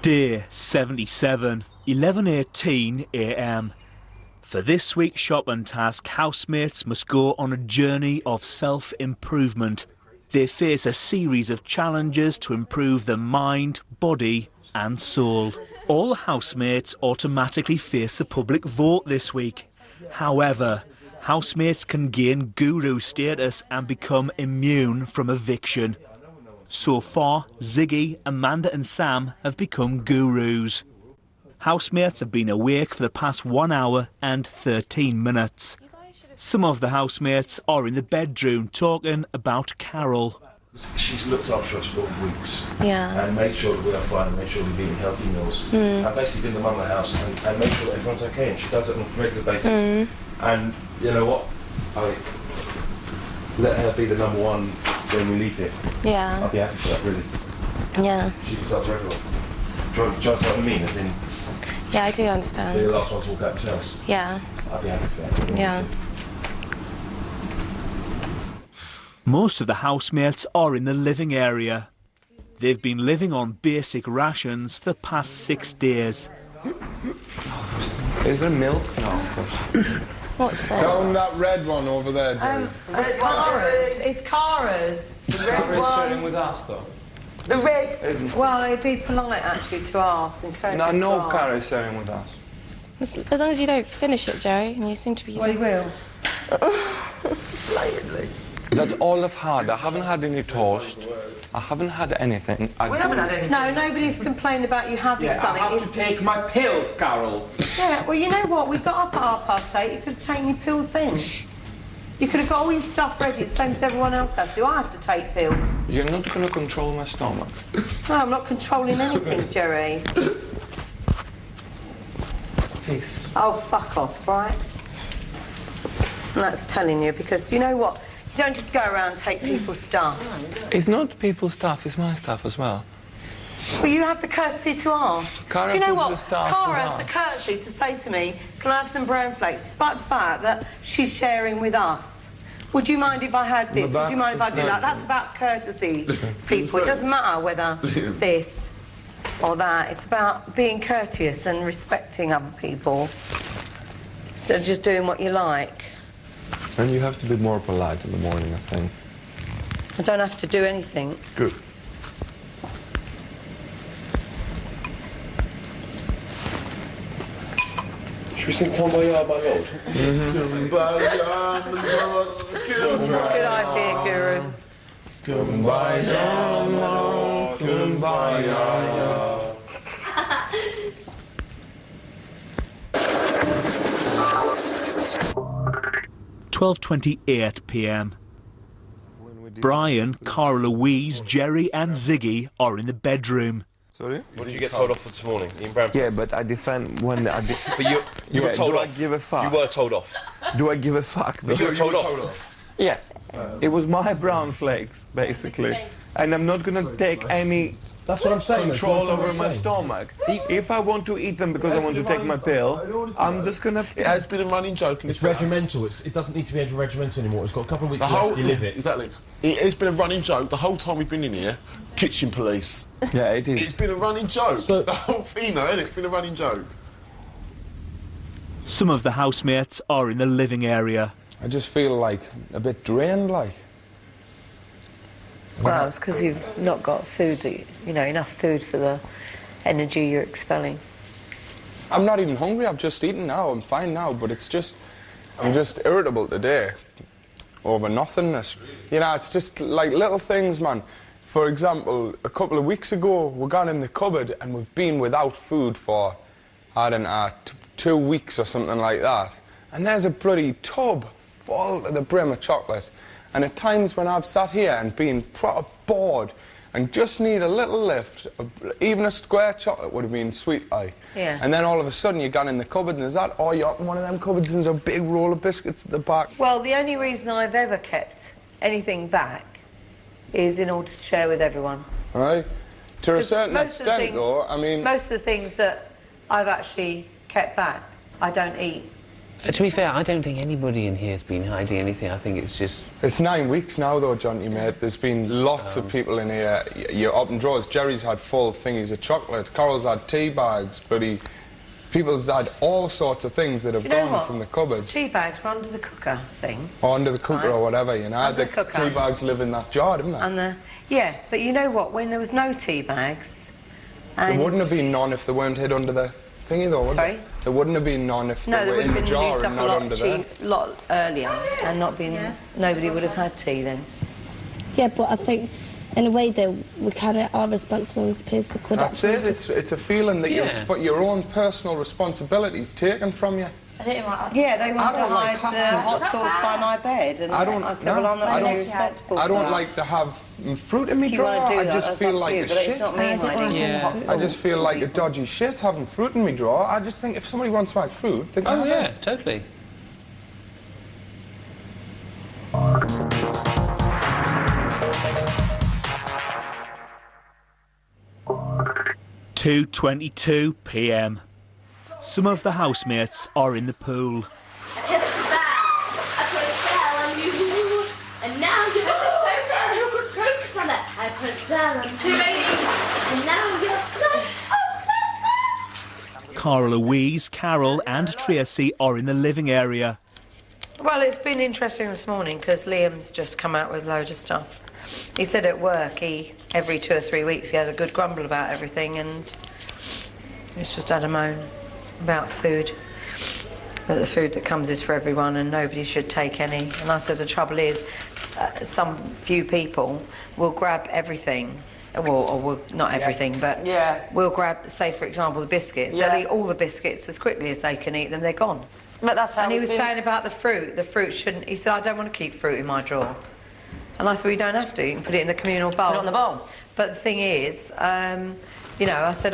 Day 77, 11:18 a.m. For this week's shopping task, housemates must go on a journey of self-improvement. They face a series of challenges to improve their mind, body and soul. All housemates automatically face the public vote this week. However, housemates can gain guru status and become immune from eviction. So far, Ziggy, Amanda and Sam have become gurus. Housemates have been awake for the past 1 hour and 13 minutes. Some of the housemates are in the bedroom talking about Carol. She's looked after us for weeks. Yeah. And made sure that we are fine and made sure we're eating healthy meals. And basically been the mum of the house and made sure that everyone's okay, and she does it on a regular basis. And you know what? I let her be the number one when we leave here. Yeah. I'll be happy for that, really. Yeah. She looks after everyone. Do you understand what I mean? As in, Yeah, I do understand. they're the last ones to walk out themselves. Yeah. I'll be happy for that. Yeah. Most of the housemates are in the living area. They've been living on basic rations for the past 6 days. Is there milk? No, of course. What's this? Down that red one over there, Joe. It's Cara's. It's Cara's. The red Sharing one. with us, though. The red. Well, it'd be polite actually to ask and courteous to No, ask. Cara is sharing with us. As long as you don't finish it, Joey, and you seem to be... Well, he will. That's all I've had. I haven't had any toast. I haven't had anything. We haven't had anything. No, nobody's complained about you having something. I have to take my pills, Carol. Yeah, well, you know what? We got up at 8:30. You could have taken your pills then. You could have got all your stuff ready, the same as everyone else has to. I have to take pills. You're not going to control my stomach. No, I'm not controlling anything, Jerry. Please. Oh, fuck off, right? And that's telling you, because you know what? You don't just go around and take people's stuff. It's not people's stuff, it's my stuff as well. Well, you have the courtesy to ask. Cara, do you know put what? the stuff Cara with has the us. courtesy to say to me, can I have some bran flakes, despite the fact that she's sharing with us. Would you mind if I had this? Would you mind if I did that? That's about courtesy, people. It doesn't matter whether this or that. It's about being courteous and respecting other people instead of just doing what you like. And you have to be more polite in the morning, I think. I don't have to do anything. Good. Should we sing Kumbaya by Lord? Good idea, Guru. Kumbaya, Lord, kumbaya. 12:28 p.m. Brian, Cara Louise, Jerry and Ziggy are in the bedroom. Sorry? What did you get told off for this morning? Ian Brown? Yeah, but I defend when I... But you were told do off. I give a fuck? You were told off. Do I give a fuck? But you were told off. Yeah. It was my brown flakes, basically. And I'm not going to take any That's what I'm saying. control over my stomach. If I want to eat them because I want to take my pill, I'm just going to... It has been a running joke in It's this house. regimental. It doesn't need to be regimental anymore. It's got a couple of weeks The whole, left. You live it. Exactly. It has been a running joke the whole time we've been in here. Kitchen police. Yeah, it It's is. been a running joke. So- The whole thing, though, isn't it? It's been a running joke. Some of the housemates are in the living area. I just feel like a bit drained, like. Well, it's because you've not got food, enough food for the energy you're expelling. I'm not even hungry. I've just eaten now. I'm fine now, but it's just, I'm just irritable today over nothingness. You know, it's just like little things, man. For example, a couple of weeks ago, we got in the cupboard and we've been without food for, I don't know, 2 weeks or something like that. And there's a bloody tub full to the brim of chocolate. And at times when I've sat here and been proper bored and just need a little lift, even a square chocolate would have been sweet, like. Yeah. And then all of a sudden you've gone in the cupboard and there's that, or you open one of them cupboards and there's a big roll of biscuits at the back. Well, the only reason I've ever kept anything back is in order to share with everyone. Right? To a certain Most of the extent, though, I mean... Most of the things that I've actually kept back, I don't eat. To be fair, I don't think anybody in here has been hiding anything. I think it's just... It's 9 weeks now, though, Jonty, mate. There's been lots of people in here. You're up and drawers. Jerry's had full thingies of chocolate. Carol's had tea bags, but people's had all sorts of things that have gone from the cupboard. Tea bags were under the cooker thing. Or under the cooker or whatever, you know. Under the the cooker. tea bags live in that jar, didn't they? Yeah, but you know what? When there was no tea bags... There wouldn't have been none if they weren't hid under the thingy, though, would Sorry? There wouldn't have been none if No, they they were would in have the been jar used and up not under there. a lot earlier and not been... Nobody would have had tea then. Yeah, but I think, in a way, though, we kind of are responsible as people could That's it. It's a feeling that your own personal responsibilities taken from you. I don't even like Yeah, they wanted to like hide the hot sauce by my bed, and I said, well, I'm not really responsible I for don't that. like to have fruit in my If you drawer. want to do I that, just that's feel up like to you, a but shit. it's not me hiding hot sauce. I just feel like a dodgy shit having fruit in my drawer. I just think if somebody wants my fruit, they can Oh, have yeah, it. totally. (2:22 p.m). Some of the housemates are in the pool. I put a spell on you, and now you're focus on it. I put a spell on too many, and now you're Cara Louise, Carol and Tracy are in the living area. Well, it's been interesting this morning because Liam's just come out with loads of stuff. He said at work, every 2 or 3 weeks, he has a good grumble about everything, and he's just had a moan about food. That the food that comes is for everyone and nobody should take any. And I said the trouble is, some few people will grab everything. Well, not everything, but we'll grab, say for example, the biscuits. They'll eat all the biscuits as quickly as they can eat them, they're gone. But that's how and he was been... saying about the fruit shouldn't, he said, I don't want to keep fruit in my drawer. And I said, well, you don't have to, you can put it in the communal bowl. Put it on the bowl. But the thing is, you know, I said,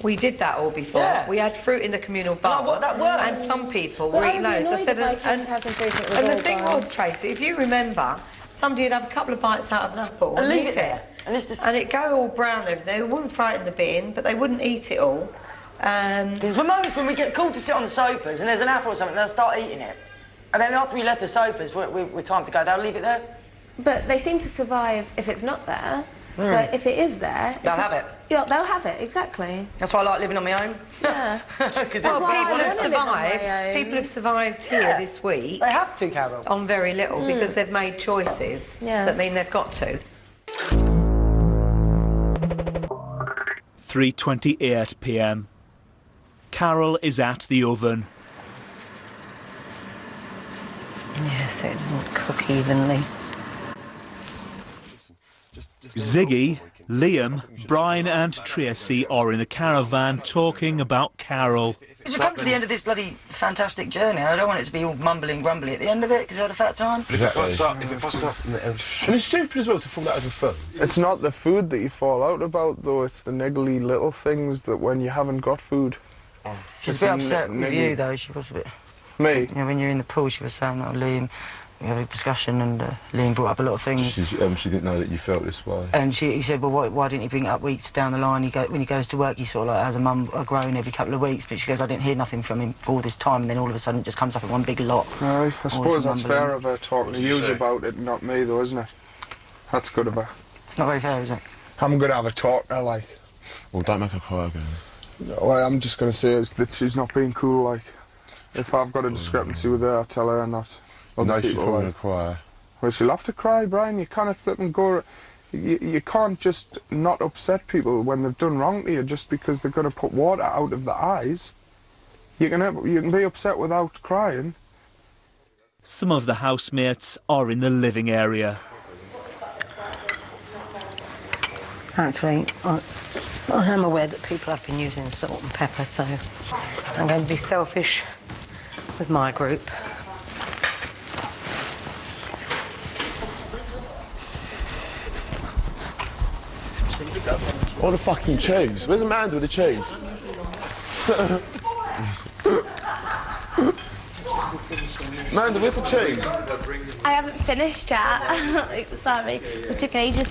we did that all before. Yeah. We had fruit in the communal bowl. Well, that works. And some people Well, were I eating would be loads. I annoyed said, if I came to have some fruit and it was and the all thing gone. was, Tracy, if you remember, somebody would have a couple of bites out of an apple And leave it there. And it'd go all brown over there. They wouldn't throw it in the bin, but they wouldn't eat it all. Because for most, when we get called to sit on the sofas and there's an apple or something, they'll start eating it. And then after we left the sofas, we're time to go, they'll leave it there. But they seem to survive if it's not there. But if it is there... They'll have it. Yeah, they'll have it, exactly. That's why I like living on my own. Yeah. Well, people have survived here this week. They have to, Carol. On very little because they've made choices that mean they've got to. 3:28 p.m. Carol is at the oven. Yes, it doesn't cook evenly. Ziggy, Liam, Brian and Tracy are in the caravan talking about Carol. It's come to the end of this bloody fantastic journey. I don't want it to be all mumbling grumbly at the end of it, because I had a fat time. If it fucks up, and it's stupid as well to fall out over food. It's not the food that you fall out about, though. It's the niggly little things that when you haven't got food. She's a bit upset with you, though. She was a bit... Me? You know, when you're in the pool, she was saying, oh, Liam... We had a discussion and Liam brought up a lot of things. She didn't know that you felt this way. And he said, well, why didn't he bring it up weeks down the line? When he goes to work, he sort of like has a mum grown every couple of weeks. But she goes, I didn't hear nothing from him for all this time. And then all of a sudden it just comes up in one big lot. Aye, I suppose that's fair of her talking to you about it, not me, though, isn't it? That's good of her. It's not very fair, is it? I'm going to have a talk to her, like. Well, don't make her cry again. Well, I'm just going to say that she's not being cool, like. If I've got a discrepancy with her, I'll tell her not. No, she's probably going to cry. Well, she'll have to cry, Brian. You can't flip and go... You can't just not upset people when they've done wrong to you just because they're going to put water out of their eyes. You can be upset without crying. Some of the housemates are in the living area. Actually, I am aware that people have been using salt and pepper, so I'm going to be selfish with my group. What the fucking cheese? Where's the man with the cheese? Amanda, where's the cheese? I haven't finished yet. Sorry, it took ages.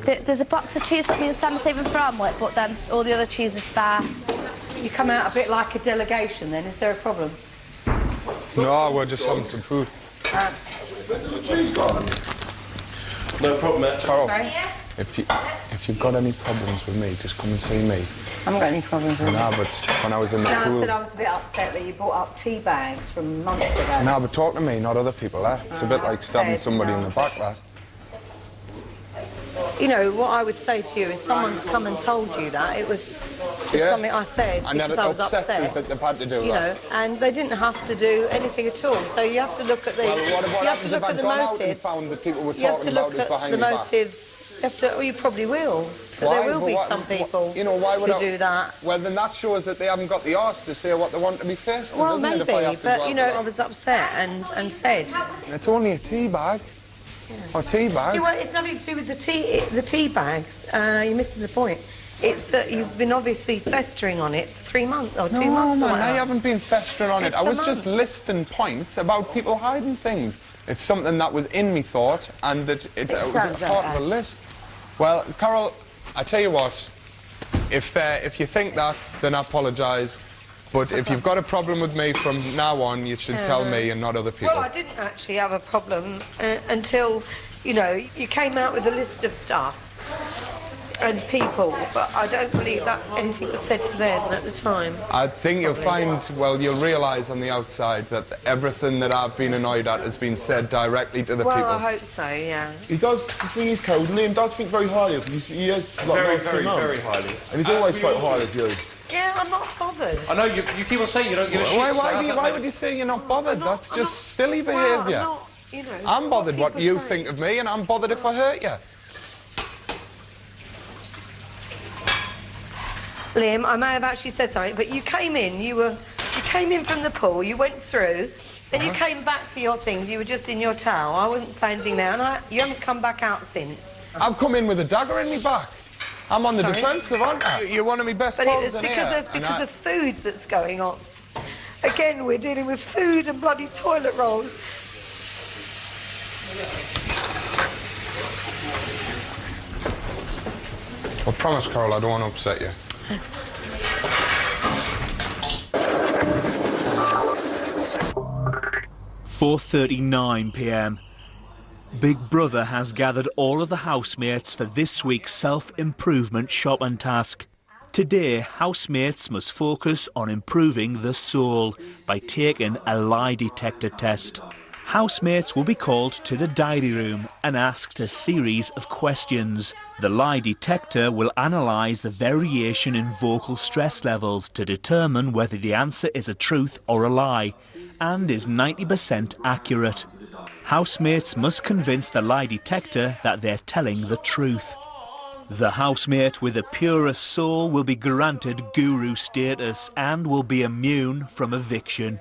There's a box of cheese that me and Sam are saving for omelette, but then all the other cheese is spare. You come out a bit like a delegation then, is there a problem? No, we're just having some food. No problem, Matt. Carol, if you've got any problems with me, just come and see me. I haven't got any problems with No, but when I was in the I pool... said I was a bit upset that you brought up tea bags from months ago. No, but talk to me, not other people, eh? It's a bit like stabbing somebody in the back, that. You know, what I would say to you is someone's come and told you that. It was just something I said And because that I was upsets upset. us that they've had to do You that. know, and they didn't have to do anything at all. So you have to look at the... Well, what you have to happens look if at I've the gone out and motives. found that people were You have talking to about look us at behind the my back? motives. You have to... Well, you probably will. But Why? there will be But some people you know, why would who I do that. Well, then that shows that they haven't got the arse to say what they want to be faced. Well, doesn't maybe, it, if I have to go but out you know, with I was upset and said. It's only a tea bag. Or tea bag. Yeah, well, it's nothing to do with the tea bags. You're missing the point. It's that you've been obviously festering on it for 3 months or 2 months. No, or man, whatever. I haven't been festering on It's it. I for was just months. listing points about people hiding things. It's something that was in me thought, and that it was a sounds part like of a list. Well, Carol, I tell you what, if you think that, then I apologise. But if you've got a problem with me from now on, you should tell me and not other people. Well, I didn't actually have a problem until, you know, you came out with a list of stuff and people, but I don't believe that anything was said to them at the time. I think you'll find, well, you'll realise on the outside that everything that I've been annoyed at has been said directly to the Well, people. I hope so, yeah. He does, the thing is, Carol, Liam does think very highly of you. He has, like, Very, last 2 very, months. very highly. And he's always spoke highly of you. Yeah, I'm not bothered. I know you keep on saying you don't give a shit. Why would you say you're not bothered? That's just silly behaviour. Well, I'm not, you know, I'm bothered what people you say. think of me, and I'm bothered if I hurt you. Liam, I may have actually said something, but you came in, you came in from the pool, you went through, then you came back for your things, you were just in your towel. I wouldn't say anything there, and you haven't come back out since. I've come in with a dagger in my back. I'm on the defensive, aren't I? You're one of my best But it pals was in because here. of food that's going on. Again, we're dealing with food and bloody toilet rolls. I promise, Carol, I don't want to upset you. (4:39 p.m). Big Brother has gathered all of the housemates for this week's self-improvement shopping task. Today, housemates must focus on improving the soul by taking a lie detector test. Housemates will be called to the diary room and asked a series of questions. The lie detector will analyse the variation in vocal stress levels to determine whether the answer is a truth or a lie, and is 90% accurate. Housemates must convince the lie detector that they're telling the truth. The housemate with the purest soul will be granted guru status and will be immune from eviction.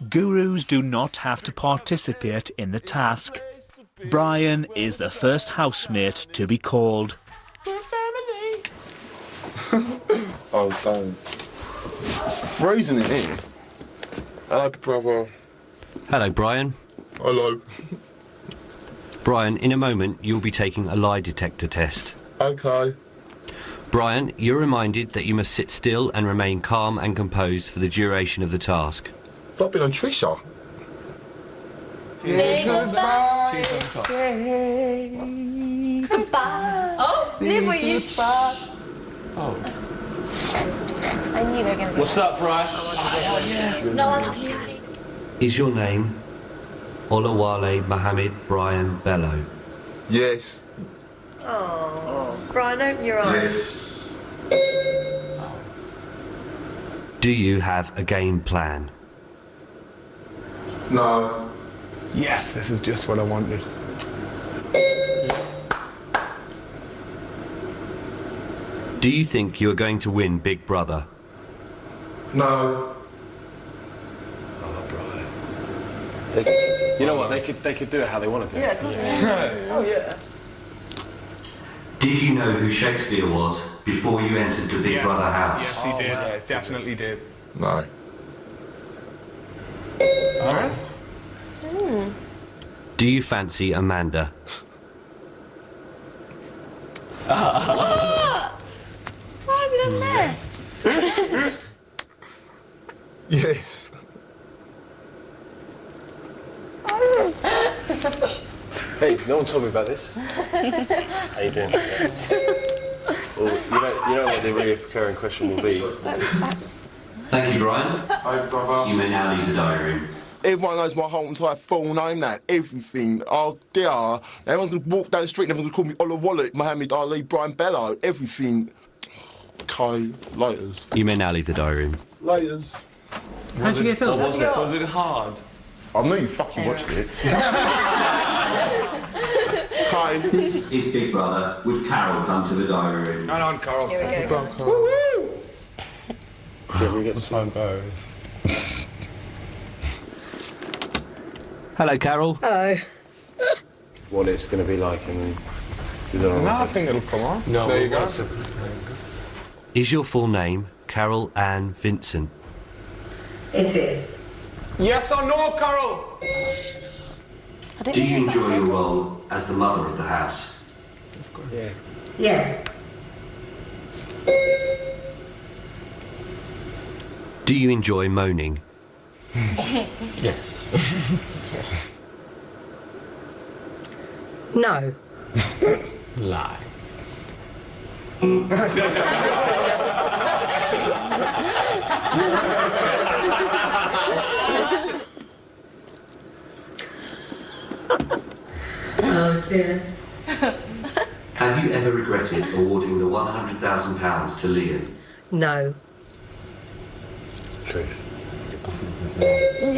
Gurus do not have to participate in the task. Brian is the first housemate to be called. Oh, don't. Freezing in here. Hello, brother. Hello, Brian. Hello. Brian, in a moment you'll be taking a lie detector test. Okay. Brian, you're reminded that you must sit still and remain calm and composed for the duration of the task. Stop being on Trisha. Goodbye. Goodbye. Oh, Liam, were you? I knew they were going to be... What's up, Brian? No, I'm not. Is your name Olawale Mohammed Brian Bello? Yes. Oh, Brian, open your eyes. Yes. Do you have a game plan? No. Yes, this is just what I wanted. Do you think you are going to win Big Brother? No. You know what? They could do it how they want to do it. Yeah, of course. Oh, yeah. Did you know who Shakespeare was before you entered the Big Brother house? Yes, he did. wow. Definitely did. No. All right. Do you fancy Amanda? What? Why have you done there? Yes. Hey, no one told me about this. How you doing? Well, you know what the recurring question will be. Thank you, Brian. Hi, brother. You may now leave the diary room. Everyone knows my whole entire full name now, everything. Oh dear. Everyone's gonna walk down the street and everyone's gonna call me Ola Wallet, Mohammed Ali, Brian Bello, everything. Okay, laters. You may now leave the diary room. Laters. How'd you get on? Was it hard? I know you fucking watched it. Hi. This is Big Brother. Would Carol come to the diary room? Come on, Carol. Here we go. Woo-woo. Yeah, we get So embarrassed. Hello, Carol. Hello. what it's going to be like and... Is it all No, I right? think it'll come on. No, there you go. Is your full name Carol Ann Vincent? It is. Yes or no, Carol? Do you enjoy your role as the mother of the house? Yeah. Yes. Do you enjoy moaning? Yes. No. Lie. Oh dear. Have you ever regretted awarding the £100,000 to Liam? No. Truth.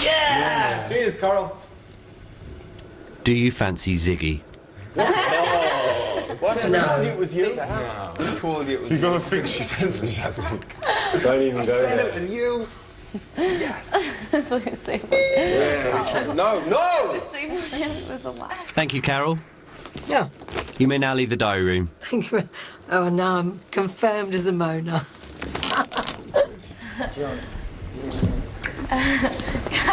Yeah! Cheers, Carol. Do you fancy Ziggy? What? I No. told you it was you. No. I told you it was You're you. gonna think she fancies Jasmine. Don't even I go said there. it was you. Yes. Yeah. No, no! Thank you, Carol. Yeah. You may now leave the diary room. Thank you. Oh, now I'm confirmed as a moaner.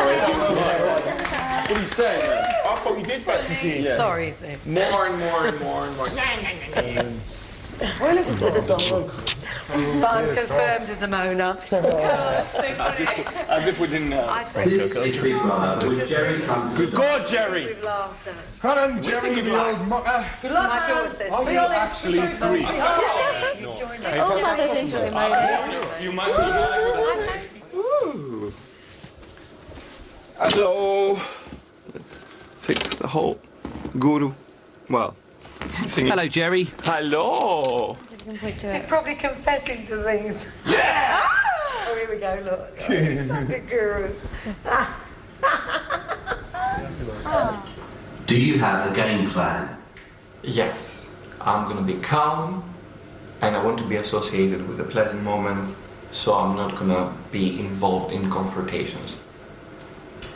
What are you saying, man? I thought you did fancy seeing. Yeah. Sorry, Steve. More and more and more and more. But I'm confirmed as a moaner. As if we didn't know. This is Big Brother. Would Jerry come to the Go, Jerry! We've laughed at. Come on, Jerry, the old mucker. My daughter says. Are you actually Greek? All mothers enjoy moaning. You might be Ooh. Hello. Let's fix the whole guru. Well, Hello, Jerry. hello. He's probably confessing to things. Yeah! Oh, here we go, look. Oh, he's such a guru. Do you have a game plan? Yes, I'm gonna be calm, and I want to be associated with the pleasant moments, so I'm not gonna be involved in confrontations.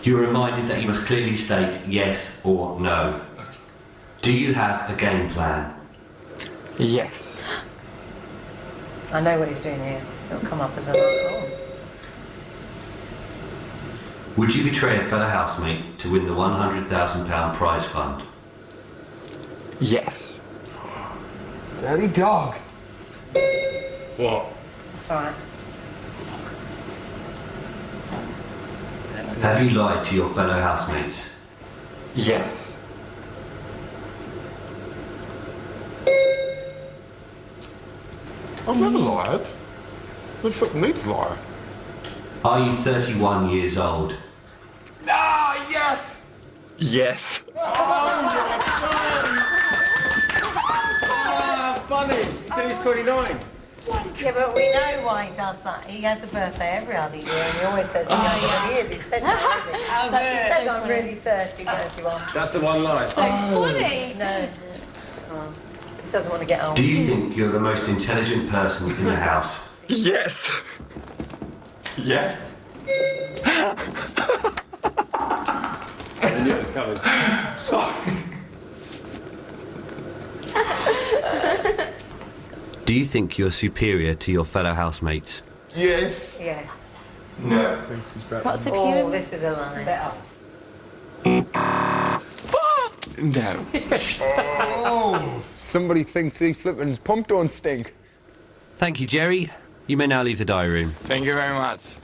You're reminded that you must clearly state yes or no. Do you have a game plan? Yes. I know what he's doing here. It'll come up as a oh. Would you betray a fellow housemate to win the £100,000 prize fund? Yes. Dirty dog. What? It's alright. Have you lied to your fellow housemates? Yes. I've never lied. The fuck need to lie. Are you 31 years old? Ah, yes! Yes. Ah, funny. He said he's 29. Yeah, but we know why he does that. He has a birthday every other year and he always says he knows what he is. He said that already. He said I'm really 30, 31. That's the one line. Funny. No. Oh, he doesn't want to get old. Do you think you're the most intelligent person in the house? Yes. Yes. I knew it was coming. Do you think you're superior to your fellow housemates? Yes. Yes. No. What's the Oh, this is a lie. Better. No. Oh. Somebody thinks he flipping pump don't stink. Thank you, Jerry. You may now leave the diary room. Thank you very much.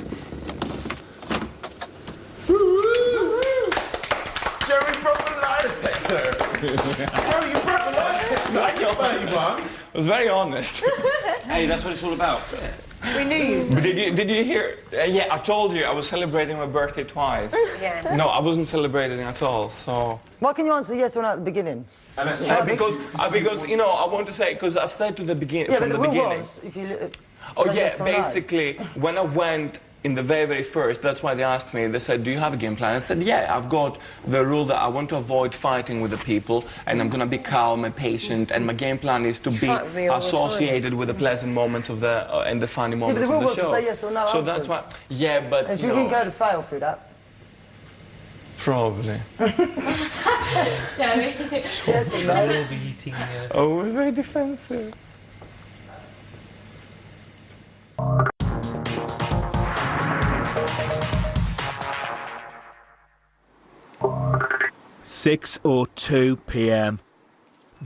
Jerry broke the lights. Jerry, you brought the light test. I was very honest. Hey, that's what it's all about. We knew you. But did you hear? Yeah, I told you I was celebrating my birthday twice. Yeah. No, I wasn't celebrating at all. So. Why can you answer yes or no at the beginning? And that's Because you know, I want to say because I've said to the beginning Yeah, from but the the rule beginning. was if you. Oh say yeah, yes or no. basically when I went in the very first, that's why they asked me. They said, "Do you have a game plan?" I said, "Yeah, I've got the rule that I want to avoid fighting with the people, and I'm gonna be calm and patient, and my game plan is to be fight real all the associated with the pleasant moments of the and the funny Yeah, but moments the rule of the was to show." say yes or no So answers. that's why. Yeah, but If you you know, can go to fail through that. probably. Jerry. Yes or no. Oh, it was very defensive. (6:02 p.m).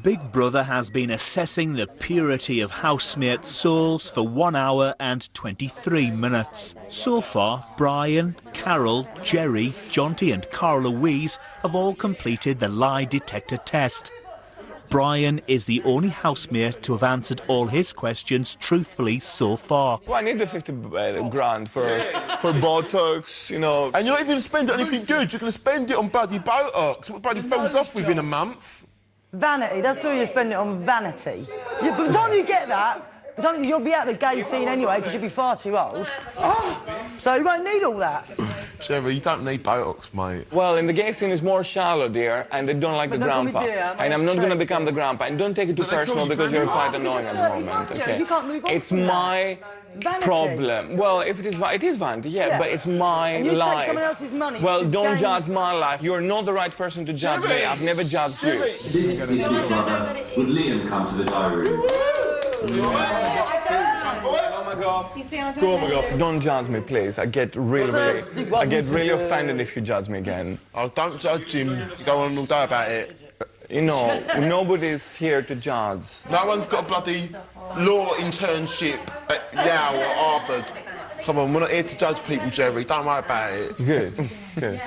Big Brother has been assessing the purity of housemates' souls for 1 hour and 23 minutes. So far, Brian, Carol, Jerry, Jonty and Cara Louise have all completed the lie detector test. Brian is the only housemate to have answered all his questions truthfully so far. Well, I need the 50 grand for Botox, you know. And you're not even going to spend it on anything good. You're going to spend it on bloody Botox. What bloody falls off within a month? Vanity, that's all you spend it on, vanity. By the time you get that, by the time you'll be out of the gay scene anyway, because you'll be far too old. So you won't need all that. Jerry, you don't need Botox, mate. Well, in the gay scene is more shallow, dear, and they don't like But the don't call me grandpa. dear, my And I'm name's not going to Tracy. become the grandpa. And don't take it too Don't they call personal you because you're grandpa? quite annoying at the moment, Joe, okay? you can't move on It's from that. my Vanity. problem. Well, if it is vanity, yeah, Yeah. but it's my And you life. take someone else's money Well, to don't gain- judge my life. You're not the right person to judge me. I've never judged you. This is Big Brother. Would Liam come to the diary room? You see, I don't Oh know my God! Don't judge me, please. I get really offended if you judge me again. Oh, don't judge him. You go on all day about it. You know, nobody's here to judge. No one's got a bloody law internship at Yale or Harvard. Come on, we're not here to judge people, Jerry. Don't worry about it. Good, good.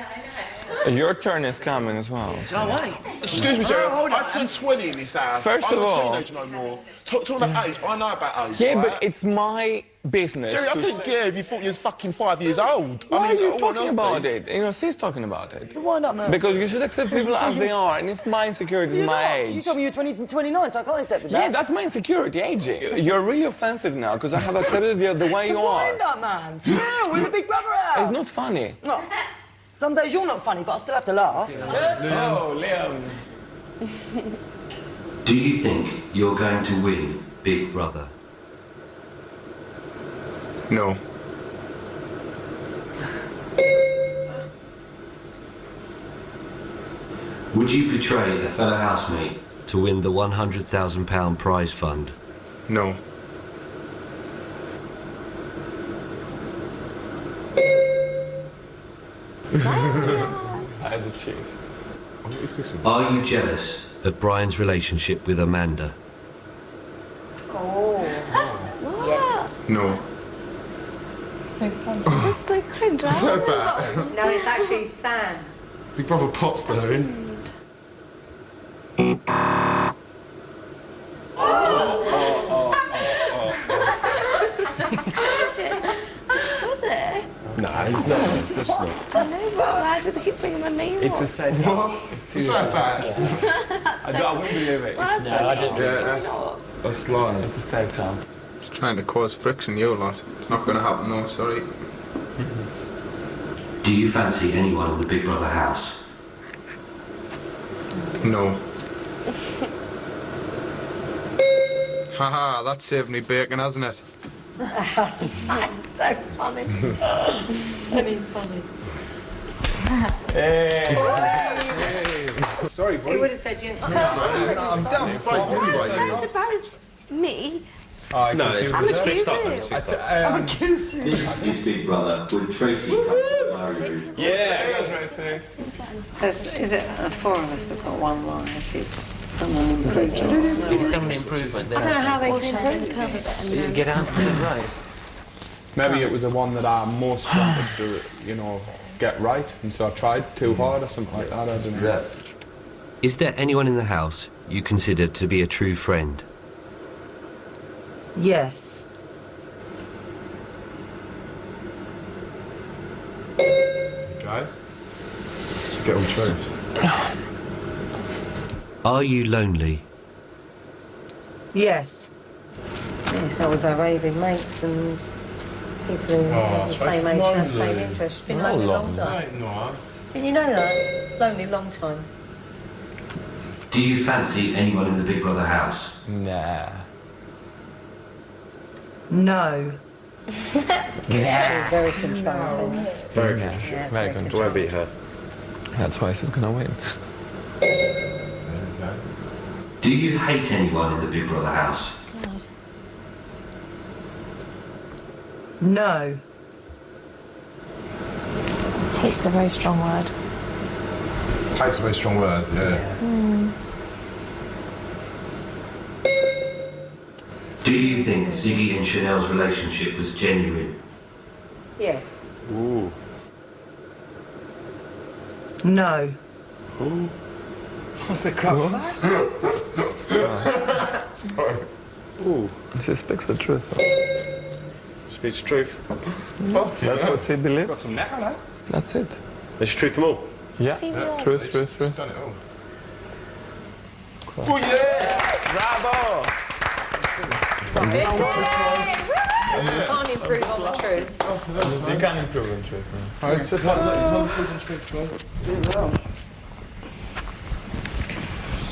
Your turn is coming as well. Excuse me, Jerry. I turned 20 in this house. First I'm of not all- a teenager no more. Talking about age, I know about age. Yeah, right? but it's my business. Jerry, I to couldn't say- care if you thought you was fucking 5 years old. Why I mean, are you all one talking else about did. it? You know, she's talking about it. Why not, man? Because you should accept people as they are, and if my insecurity is You're my not. age. You told me you're 29, so I can't accept that. Yeah, that's my insecurity, aging. You're really offensive now because I have accepted you the way you are. Wind up, man. Yeah, we're the Big Brother house. It's not funny. No. Some days you're not funny, but I still have to laugh. Oh, Liam. Do you think you're going to win Big Brother? No. Would you betray a fellow housemate to win the £100,000 prize fund? No. I had to cheat. Are you jealous of Brian's relationship with Amanda? No. So fun. That's so cringe, right? So bad. No, it's actually Sam. Big Brother Pot's there, in. Nah, he's not. Of course not. I know, but why do they keep bringing my name It's a up? sad. What's that bad? I wouldn't believe it. Well, It's, that's okay. Yeah, that's lies. it's a sad time. It's trying to cause friction, you lot. It's not going to happen, no, sorry. Do you fancy anyone in the Big Brother house? No. Haha, that's saved me bacon, hasn't it? That's so funny. And he's funny. Sorry, He would have said yes. I'm down. Trying to embarrass me. No, it's I'm fixed up. accused. It's fixed up. This is Big Brother. Would Tracy come to the diary room? Yeah. Is it four of us have got one life? It's an improvement. If it's done an improvement, I then don't know how they Or can should I improve cover it. it and then... get out to it right. Maybe it was the one that I most wanted to, you know, get right, and so I tried too hard or something like that. I don't know. Is there anyone in the house you consider to be a true friend? Yes. Okay. Just get all truths. Are you lonely? Yes. Yes, not with our raving mates and people who have the same age and have the same interests. Been lonely a long time. Nice. Didn't you know that? Lonely long time. Do you fancy anyone in the Big Brother house? Nah. No. Yeah. Very controlling. Very Yeah, good. very good. Do I beat her? That's why she's gonna win. Do you hate anyone in the Big Brother house? No. Hate's a very strong word. Hate's a very strong word, yeah. Do you think Ziggy and Chanel's relationship was genuine? Yes. Ooh. No. Ooh. What's a crap Sorry. Ooh. She speaks the truth. Speaks the truth. That's what she believes. Got some neck on that. That's it. They should truth them all. Yeah. Truth. Done it all. Oh yeah! Bravo! You can't improve on the truth. You can improve on truth. It's just like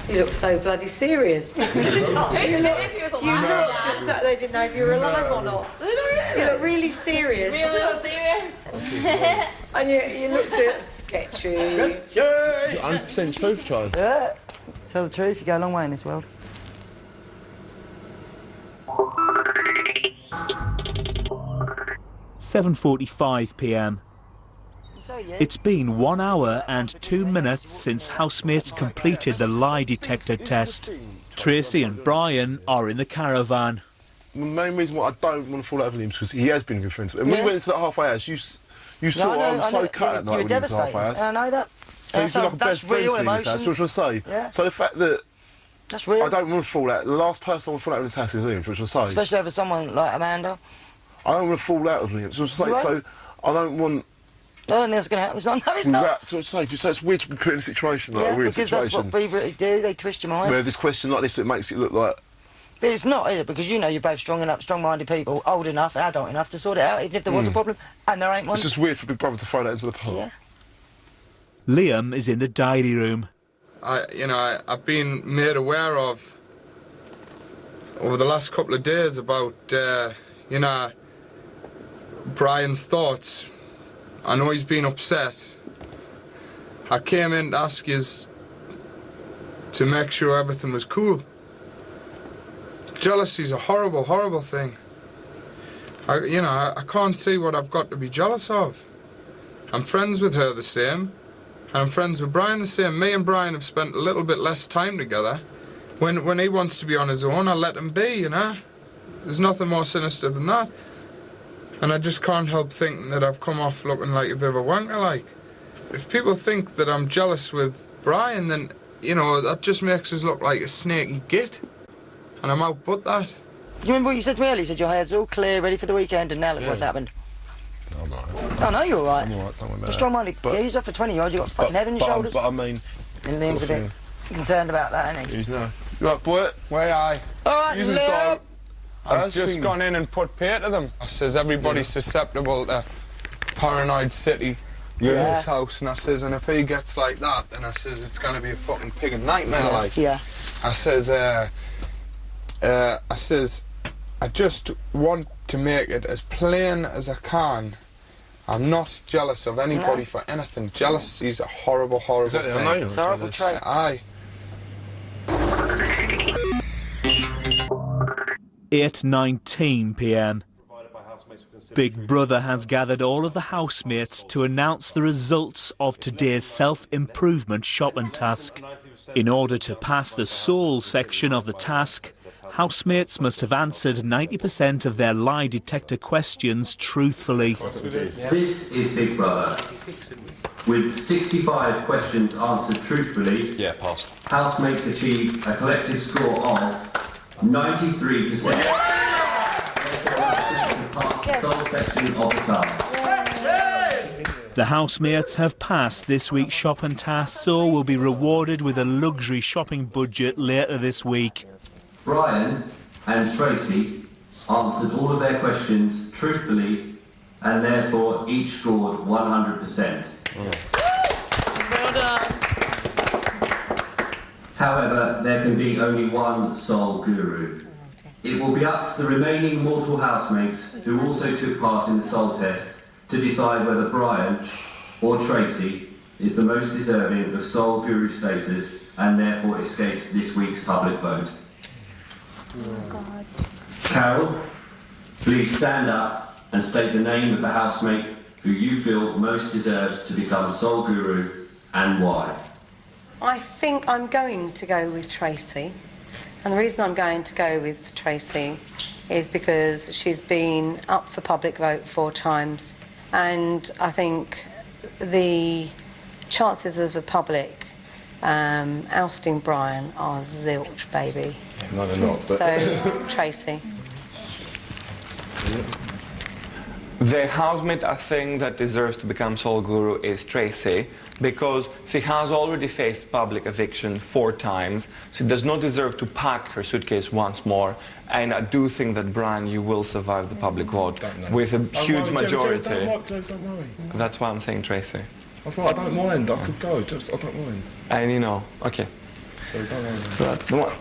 You look so bloody serious. You look just that they didn't know if you were alive or not. You look really serious. And you look so sketchy. 100% truth, Charles. Yeah. Tell the truth, you go a long way in this world. (7:45 p.m). It's been 1 hour and 2 minutes since housemates completed the lie detector test. Tracy and Brian are in the caravan. The main reason why I don't want to fall out with him is because he has been a good friend. And when he went into that halfway house, you saw I was so cut that night when he went into the halfway house. I know that. So he's been like a best friend to me in this house. Do you know what I'm saying? Yeah. So the fact that that's real. I don't want to fall out. The last person I want to fall out with in this house is Liam. Do you know what I'm saying? Especially over someone like Amanda. I don't want to fall out with Liam. Do you know what I'm saying? So I don't want. I don't think that's going to happen. No, it's not. So it's weird to be put in a situation like a weird because situation. that's what people do. They twist your mind. Where this question like this, it makes it look like. But it's not, is it? Because you know you're both strong-minded people, old enough, adult enough to sort it out, even if there was a problem, and there ain't one. It's just weird for Big Brother to throw that into the pot. Yeah. Liam is in the diary room. I've been made aware of over the last couple of days about, Brian's thoughts. I know he's been upset. I came in to ask you to make sure everything was cool. Jealousy's a horrible, horrible thing. I can't see what I've got to be jealous of. I'm friends with her the same, and I'm friends with Brian the same. Me and Brian have spent a little bit less time together. When he wants to be on his own, I let him be, There's nothing more sinister than that. And I just can't help thinking that I've come off looking like a bit of a wanker, like. If people think that I'm jealous with Brian, then, that just makes us look like a snaky git. And I'm out but that. You remember what you said to me earlier? You said your hair's all clear, ready for the weekend, and now look what's happened. No, I'm alright. I know you're alright. I'm alright, don't worry about You're strong-minded. Yeah, you're up for 20-year-old, you've got fucking head on your shoulders. But I mean... And Liam's a bit concerned about that, isn't he? He's no. You right, boy? Where are you? Alright, Liam! I've just gone in and put pay to them. I says everybody's susceptible to paranoid city in this house, and I says, and if he gets like that, then I says it's gonna be a fucking pig and nightmare, like. Yeah. I says, I just want to make it as plain as I can. I'm not jealous of anybody for anything. Jealousy's a horrible, horrible thing. I know. It's a horrible trait. Aye. 8:19 p.m. Big Brother has gathered all of the housemates to announce the results of today's self-improvement shopping task. In order to pass the soul section of the task, housemates must have answered 90% of their lie detector questions truthfully. This is Big Brother. With 65 questions answered truthfully, Yeah, passed. housemates achieved a collective score of 93%. The sole section of the task. The housemates have passed this week's shopping task, so will be rewarded with a luxury shopping budget later this week. Brian and Tracy answered all of their questions truthfully and therefore each scored 100%. Well done. However, there can be only one soul guru. It will be up to the remaining mortal housemates who also took part in the soul test to decide whether Brian or Tracy is the most deserving of soul guru status and therefore escapes this week's public vote. Oh God. Carol, please stand up and state the name of the housemate who you feel most deserves to become soul guru and why. I think I'm going to go with Tracy. And the reason I'm going to go with Tracy is because she's been up for public vote 4 times. And I think the chances of the public ousting Brian are zilch, baby. No, they're not. But So, Tracy. The housemate I think that deserves to become soul guru is Tracy, because she has already faced public eviction 4 times. She does not deserve to pack her suitcase once more, and I do think that, Brian, you will survive the public vote with a huge majority. Don't worry. That's why I'm saying Tracy. I don't mind. I could go. I don't mind. And you know, okay. So don't worry. So that's the one.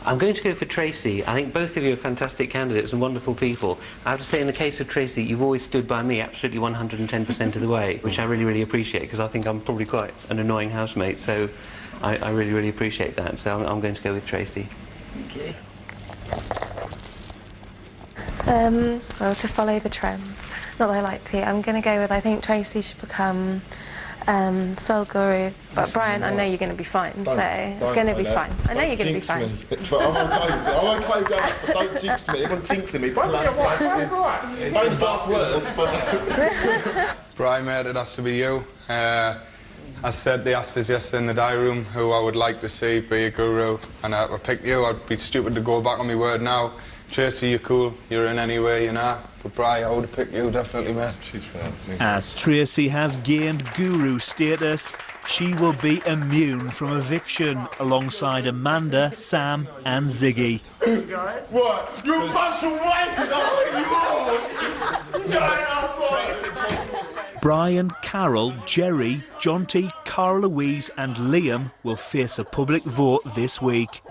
I'm going to go for Tracy. I think both of you are fantastic candidates and wonderful people. I have to say, in the case of Tracy, you've always stood by me absolutely 110% of the way, which I really, really appreciate, because I think I'm probably quite an annoying housemate, so I really, really appreciate that. So I'm going to go with Tracy. Thank you. Well, to follow the trend, not that I like to, I'm going to go with, I think Tracy should become soul guru, but Brian, I know you're going to be fine, so it's going to be fine. I know you're going to be fine. But I'm okay with that. Don't jinx me. Everyone thinks of me. But I'm right. Those last words, but... Brian, mate, it has to be you. I said, they asked us yesterday in the diary room who I would like to see be a guru, and I picked you. I'd be stupid to go back on my word now. Tracy, you're cool. You're in any way, you know. But Brian, I would have picked you, definitely, mate. As Tracy has gained guru status, she will be immune from eviction alongside Amanda, Sam and Ziggy. What? You're a bunch of wankers, Brian, Carol, Jerry, Jonty, Cara Louise and Liam will face a public vote this week.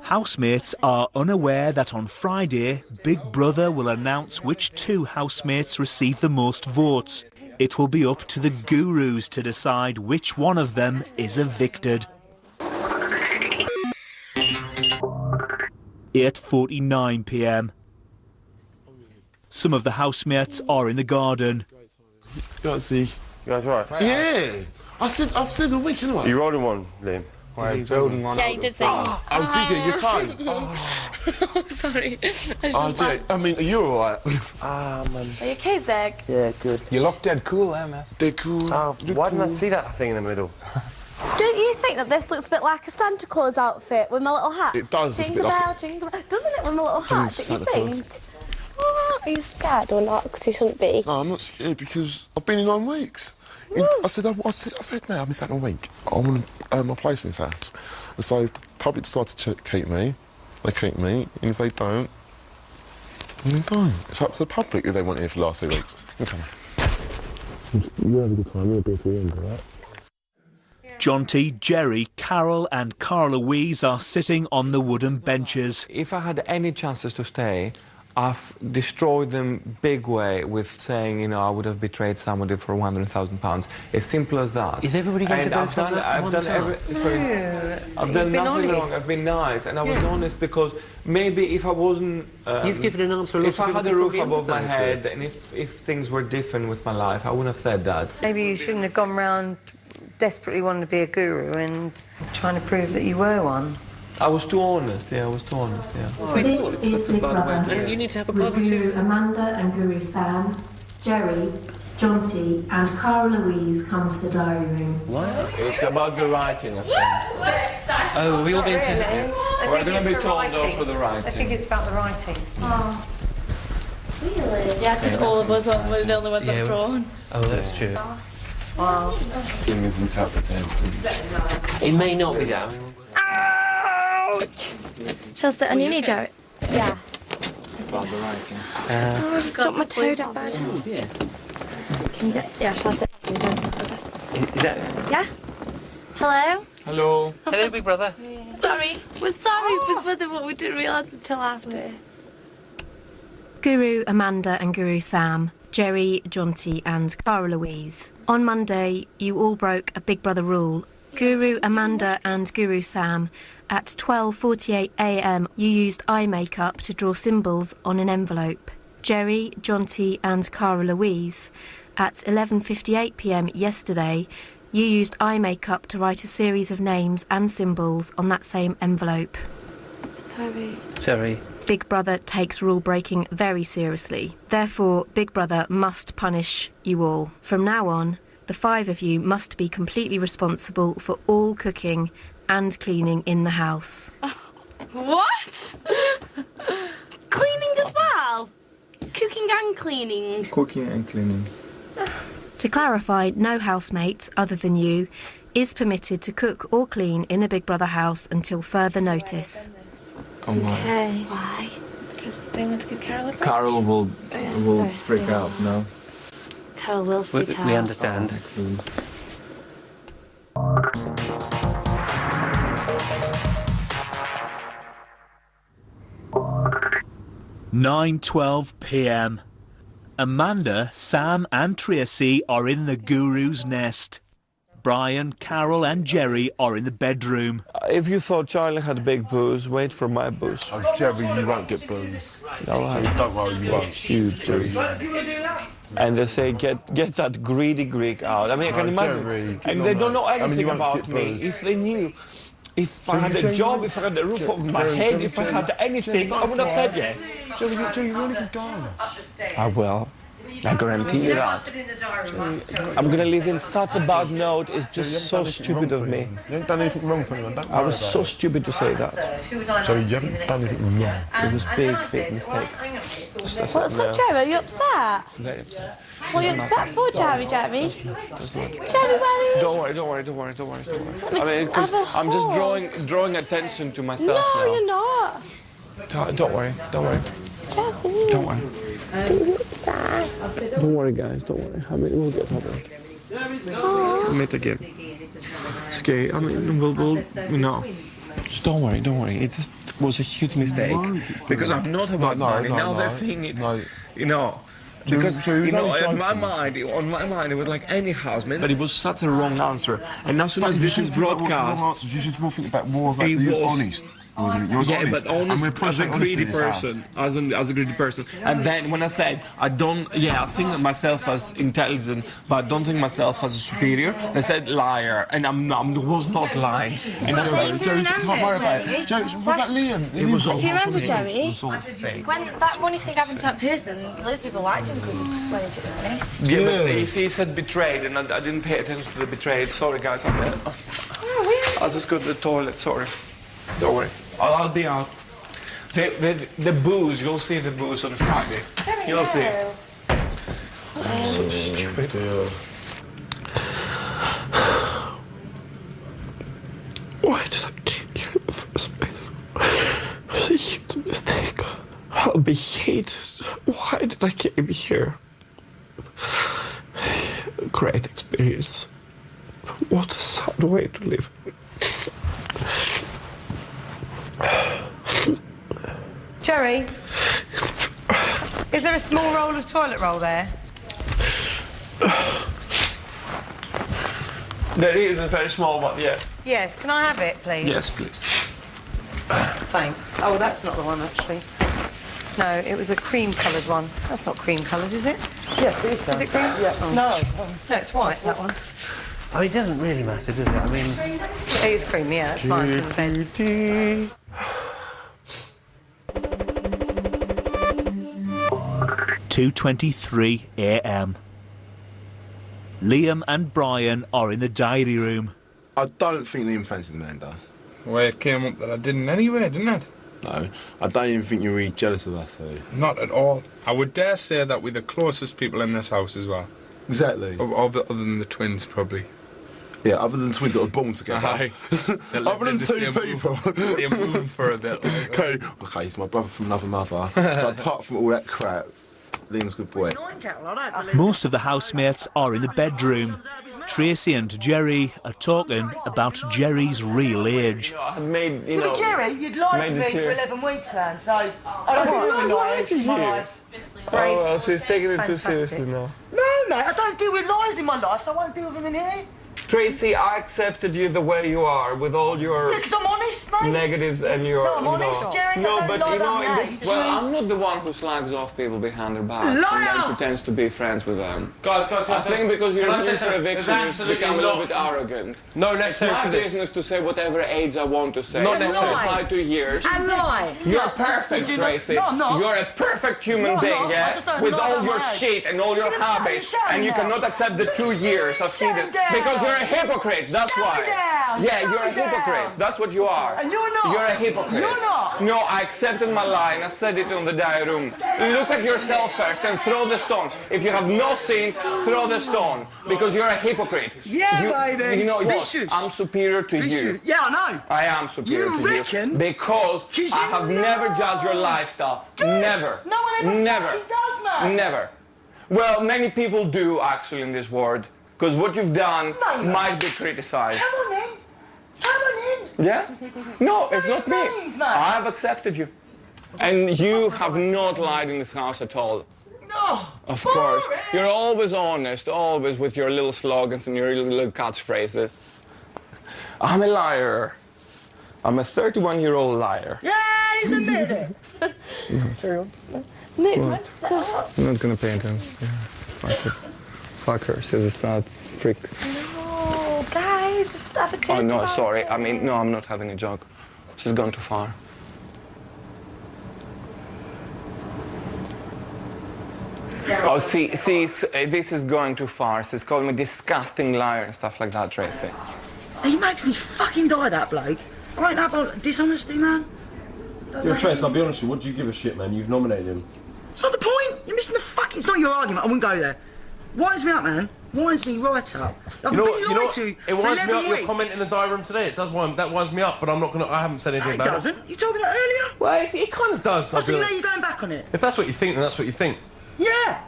Housemates are unaware that on Friday, Big Brother will announce which 2 housemates receive the most votes. It will be up to the gurus to decide which one of them is evicted. 8:49 p.m. Some of the housemates are in the garden. You guys right? Yeah. I've said a week anyway. You rolling one, Liam? Building one. Yeah, you did say. I'm thinking you're fine. Sorry. I mean, are you alright? Are you okay, Zeg? Yeah, good. You look dead cool there, man. Dead cool. Why didn't I see that thing in the middle? Don't you think that this looks a bit like a Santa Claus outfit with my little hat? It does. Jingle bell, jingle bell. Doesn't it with my little hat, don't you think? Oh, are you scared or not? Because you shouldn't be. No, I'm not scared because I've been in 9 weeks. I said, mate, I've been sat in a week. I want my place in this house. And so if the public decide to keep me, they keep me. And if they don't, then they don't. It's up to the public if they want it for the last 2 weeks. Okay. You have a good time. You'll be at the end, all right? Jonty, Jerry, Carol and Cara Louise are sitting on the wooden benches. If I had any chances to stay, I've destroyed them big way with saying, you know, I would have betrayed somebody for £100,000. As simple as that. Is everybody going to vote on that? I've done nothing wrong. I've been nice, and I was honest because maybe if I wasn't, you've given an answer. If I had a roof above my head, and if things were different with my life, I wouldn't have said that. Maybe you shouldn't have gone round desperately wanting to be a guru and trying to prove that you were one. I was too honest, yeah. This is Big Brother. And you need to have a with positive... Guru Amanda and Guru Sam, Jerry, Jonty and Cara Louise come to the diary room. What? It's about the writing, I think. Oh, are we all being told? Really? We're going to be told off for the writing. I think it's about the writing. Oh. Really? Yeah, because all of us are the only ones that drawn. Oh, that's true. Wow. King is interpreted. It may not be that. Ouch! Shall I sit on your knee, Jared? Yeah. About the writing. Oh, I just stuck my toe down. Oh, dear. Can you get... Yeah, shall I sit? Is that... Yeah? Hello? Hello. Hello, big brother. Sorry. We're sorry, Big Brother, but we didn't realise until after. Guru Amanda and Guru Sam, Jerry, Jonty and Cara Louise. On Monday, you all broke a Big Brother rule. Guru Amanda and Guru Sam, at 12:48 a.m. you used eye makeup to draw symbols on an envelope. Jerry, Jonty and Cara Louise, at 11:58 p.m. yesterday, you used eye makeup to write a series of names and symbols on that same envelope. Sorry. Big Brother takes rule breaking very seriously. Therefore, Big Brother must punish you all. From now on, the 5 of you must be completely responsible for all cooking and cleaning in the house. What? Cleaning as well? Cooking and cleaning? Cooking and cleaning. To clarify, no housemate other than you is permitted to cook or clean in the Big Brother house until further notice. Oh, wow. Okay. Why? Because they want to give Carol a break. Carol will freak out, no? Carol will freak out. We understand. Excellent. 9:12 p.m. Amanda, Sam and Tracy are in the Guru's nest. Brian, Carol and Jerry are in the bedroom. If you thought Charlie had big boos, wait for my boos. Oh, Jerry, you won't get boos. Don't worry, you won't. Huge, Jerry. And they say, get that greedy Greek out. I mean, I can imagine. Jerry, and they don't know anything you won't about get me. boos. If they knew, if I had a job, if I had the roof over my head, if I had anything, I would have said yes. Jerry, you really can go. I will. I guarantee you that. I'm going to leave in such a bad note. It's just so stupid of me. You haven't done anything wrong to anyone. Don't I was so stupid to say that. Jerry, you haven't done anything wrong. It was big mistake. What's up, Jerry? Are you upset? Very upset. What are you upset for, Jerry? Jerry, where are you? Don't worry. I mean, because I'm just drawing attention to myself No, now. you're not. Don't worry. Jerry. Don't worry. Don't worry, guys. Don't worry. I mean, we'll get over it. We'll meet again. It's okay. I mean, we'll no. Just don't worry. It just was a huge mistake. Because I'm not about money. Now they're saying it's, you know. Because, you know, on my mind, it was like any housemate, but it was such a wrong answer. And as soon as this is broadcast... You should more think about more about you was honest. Yeah, but honest as a greedy person, as a greedy person. And then when I said I think of myself as intelligent, but I don't think myself as a superior, they said liar, and I was not lying. And that's why If you remember, Jerry, it was all if you remember, fake. Jerry, It was all fake. when that funny thing happened to that person, loads of people liked him because of when he took the money. Yeah, but he said betrayed, and I didn't pay attention to the betrayed. Sorry, guys. I'll just go to the toilet. Sorry. Don't worry. I'll be out. The booze, you'll see the booze on Friday. You'll see. So stupid. Why did I came here in the first place? It was a huge mistake. I'll be hated. Why did I came here? Great experience. What a sad way to live. Jerry, is there a small roll of toilet roll there? There is a very small one, yeah. Yes, can I have it, please? Yes, please. Thanks. Oh, that's not the one, actually. No, it was a cream-coloured one. That's not cream-coloured, is it? Yes, it is. Is it cream? Yeah. No, it's white, that one. Oh, it doesn't really matter, does it? I mean... It is cream, yeah, that's fine from the bed. 2:23 a.m. Liam and Brian are in the diary room. I don't think Liam fancies Amanda. Well, it came up that I didn't anyway, didn't it? No, I don't even think you're really jealous of us, though. Not at all. I would dare say that we're the closest people in this house as well. Exactly. Other than the twins, probably. Yeah, other than twins that were born together. Aye. Other than two people. Same room for a bit. Okay, he's my brother from another mother. But apart from all that crap, Liam's a good boy. Most of the housemates are in the bedroom. Tracy and Jerry are talking about Jerry's real age. Yeah, but Jerry, you'd lied to me for 11 weeks, man, so I don't do lies in my life. Oh, well, so he's taking it too seriously now. No, mate, I don't deal with lies in my life, so I won't deal with them in here. Tracy, I accepted you the way you are, with all your Yeah, 'cause I'm honest, mate. negatives and your. No, I'm honest, Jerry. No, I don't but lie you know, about in my this. age. Well, I'm not the one who slags off people behind their back and Liar! then pretends to be friends with them. Guys, I think because you're can I say looking for a something? victim, you There's become a absolutely little bit arrogant. No It's necessary my for this. business to say whatever aids I want to say. Not And necessary. I apply to years. And lie. You're perfect, Tracy. No, I'm not. You're a perfect human No, I'm being, not. yeah? I just don't With lie all about your my age. shit and all your You're gonna habits, fucking and you shut me cannot accept the 2 years I've seen Shut it. me down. Because you're a hypocrite, that's Shut why. me down. Yeah, Shut you're a me down. hypocrite. That's what you are. And you're not. You're a hypocrite. You're not. No, I accepted my lie and I said it in the diary room. Look at yourself first and throw the stone. If you have no sins, throw the stone. Because you're a hypocrite. Yeah, baby. You know what? Vicious. I'm superior to you. Yeah, I know. I am superior You to reckon? you. Because I have never judged your lifestyle. Never. No one ever Never. fucking does, mate. Never. Well, many people do actually in this world. Because what you've done might be criticized. Come on in. Come on in. Yeah? No, it's not me. Names, mate. I have accepted you. And you have not lied in this house at all. No. Of course. You're always honest, always with your little slogans and your little catchphrases. I'm a liar. I'm a 31-year-old liar. Yeah, he's admitted it. Carry on. Look, Well, what's I'm not gonna pay attention. Yeah, fuck it. Fuck her, she's a sad freak. No, guys, just have a joke. Oh, no, about sorry. it. I mean, no, I'm not having a joke. She's gone too far. Oh, see, this is going too far. She's calling me disgusting liar and stuff like that, Tracy. He makes me fucking die, that bloke. I won't have dishonesty, man. You're Trace, I'll be honest with you, what do you give a shit, man? You've nominated him. It's not the point. You're missing the fucking... It's not your argument. I wouldn't go there. Wise me up, man. Wise me right up. I've been lied to It for winds 11 me up. Your weeks. comment in the diary room today. It does that winds me up, but I'm not gonna. I haven't said anything No, it about doesn't. You told me that earlier. Well, it kind of does. Oh, so you know you're going back on it? If that's what you think, then that's what you think. Yeah.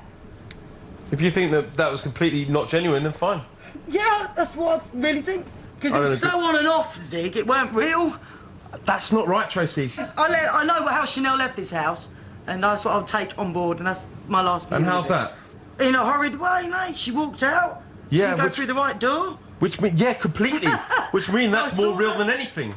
If you think that was completely not genuine, then fine. Yeah, that's what I really think. Because it was so on and off, Zig. It weren't real. That's not right, Tracy. I know how Chanel left this house, and that's what I'll take on board, and that's my last view. And of how's it. that? In a hurried way, mate. She walked out. She Yeah, didn't go which- through the right door. Which mean, yeah, completely. Which means that's I saw more real that. than anything.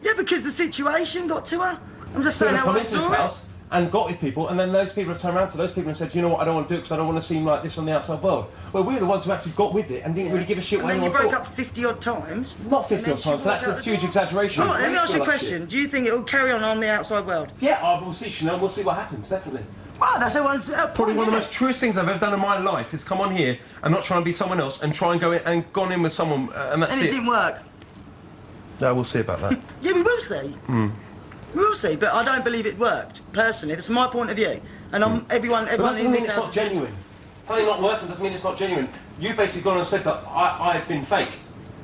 Yeah, because the situation got to her. I'm just saying Could have how come I into this saw it. house and got with people, and then those people have turned around to those people and said, you know what, I don't want to do it because I don't want to seem like this on the outside world. Well, we're the ones who actually got with it and didn't really give a shit And what then you anyone broke thought. up 50-odd times. Not 50 and then odd she times, so walked that's out a the huge door. exaggeration. All right, let me ask you a All that question. shit. Do you think it'll carry on the outside world? Yeah, we'll see, Chanel, we'll see what happens, definitely. Wow, that's everyone's Probably one of the most truest things I've ever done in my life is come on here and not try and be someone else and try and go in and gone in with someone and that's And it didn't work. No, we'll see about that. Yeah, we will see. We will see, but I don't believe it worked, personally. That's my point of view. And everyone But that doesn't in mean this it's house... not genuine. Something not working doesn't mean it's not genuine. You basically gone and said that I've been fake.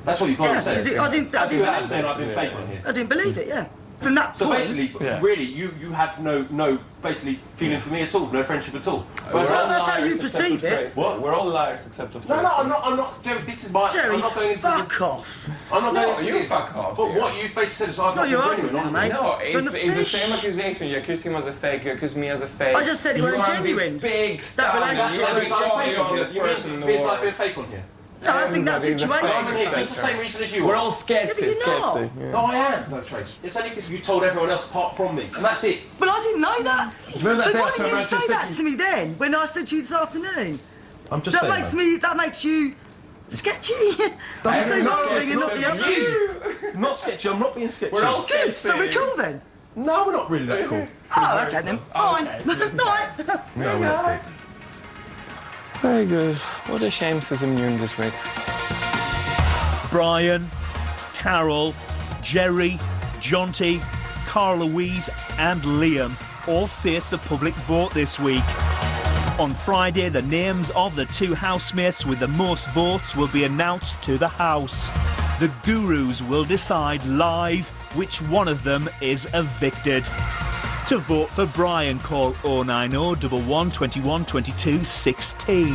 That's what you've gone Yeah, and said. 'cause I didn't That's you out believe saying it. I've been fake on here. I didn't believe it, yeah. From that So point... basically, really, you have no basically feeling for me at all, no friendship at all. That's how you perceive it. What? We're all liars except of No, Tracy. I'm not, Jerry, this is my... Jerry, I'm not going into fuck off. I'm not No, going into you fuck off, But dear. what you've basically said is I've It's not your been argument genuine, now, mate. No, Doing it's the same accusation. You accused him as a fake, you accused me as a fake. I just said it You weren't are genuine. This big star. relationship You're the was genuine. strongest You person in the mean world. I've been fake on here? No, I think that situation... I'm here just the same reason as you We're are. all scared. Yeah, but you're not. No, I am. No, Trace. It's only because you told everyone else apart from me, and that's it. But I didn't know that. Remember that But day I why turned didn't you around say and said that to me then, when I said to you this afternoon? I'm just saying. That makes you sketchy. I'm saying one thing and not the other. Not sketchy. I'm not being sketchy. We're all Good, so we're cool then? No, we're not really that cool. Oh, okay then. Fine. Night. No, we're not cool. Very good. What a shame she's immune this week. Brian, Carol, Jerry, Jonty, Cara Louise and Liam all face the public vote this week. On Friday, the names of the 2 housemates with the most votes will be announced to the House. The gurus will decide live which one of them is evicted. To vote for Brian, call 090 11 21 22 16.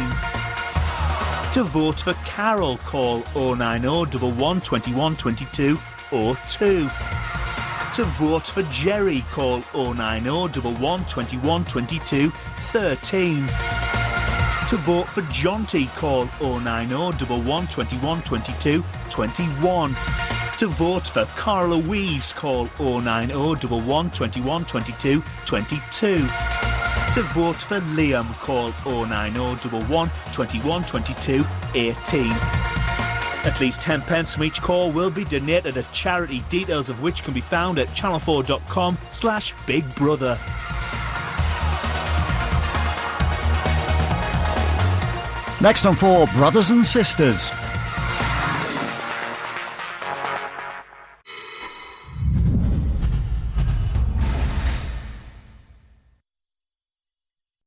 To vote for Carol, call 090 11 21 22 02. To vote for Jerry, call 090 11 21 22 13. To vote for Jonty, call 090 11 21 22 21. To vote for Cara Louise, call 090 11 21 22 22. To vote for Liam, call 090 11 21 22 18. At least 10 pence from each call will be donated as charity, details of which can be found at channel4.com/bigbrother. Next on 4 Brothers and Sisters.